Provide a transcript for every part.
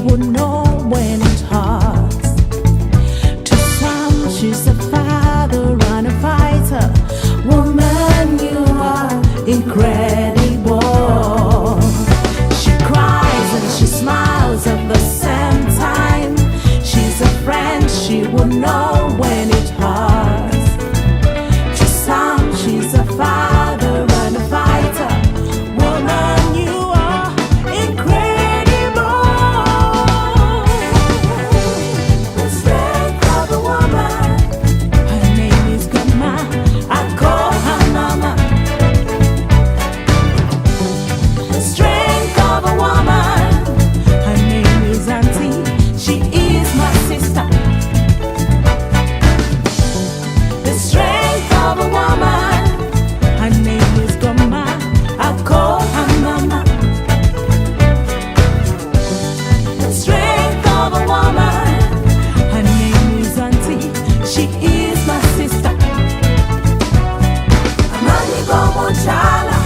would know when it hurts. To some, she's a father and a fighter. Woman, you are incredible. She cries and she smiles at the same time. She's a friend, she would know when it hurts. To some, she's a father and a fighter. Woman, you are incredible. The strength of a woman, her name is Grandma, I call her Mama. The strength of a woman, her name is Auntie, she is my sister. The strength of a woman, her name is Grandma, I call her Mama. The strength of a woman, her name is Auntie, she is my sister. Amani gomo chala,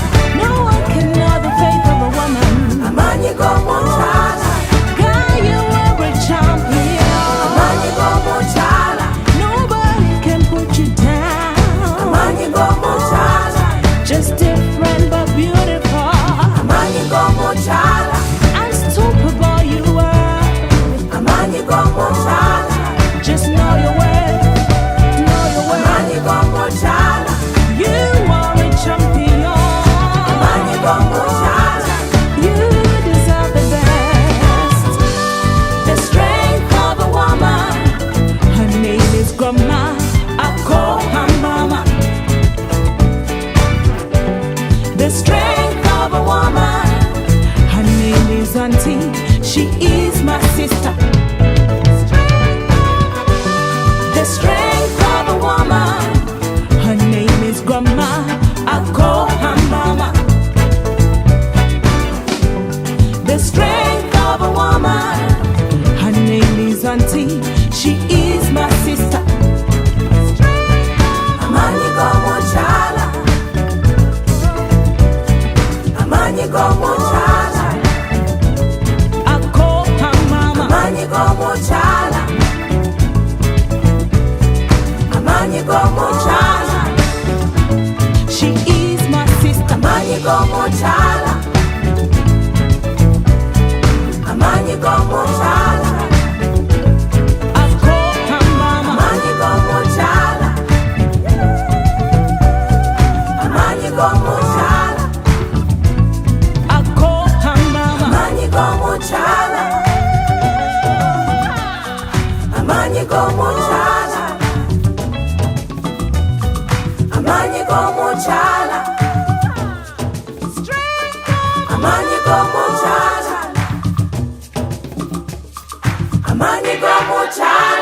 no one can know the faith of a woman. Amani gomo chala, girl, you are a champion. Amani gomo chala, nobody can put you down. Amani gomo chala, just different but beautiful. Amani gomo chala, unstoppable you are. Amani gomo chala, just know your way, know your way. Amani gomo chala, you are a champion. Amani gomo chala, you deserve the best. The strength of a woman, her name is Grandma, I call her Mama. The strength of a woman, her name is Auntie, she is my sister. The strength of a woman, her name is Grandma, I call her Mama. The strength of a woman, her name is Auntie, she is my sister. Amani gomo chala, Amani gomo chala, I call her Mama. Amani gomo chala, Amani gomo chala, she is my sister. Amani gomo chala, Amani gomo chala, I call her Mama. Amani gomo chala, Amani gomo chala, I call her Mama. Amani gomo chala, Amani gomo chala, Amani gomo chala, Amani gomo chala, Amani gomo chala.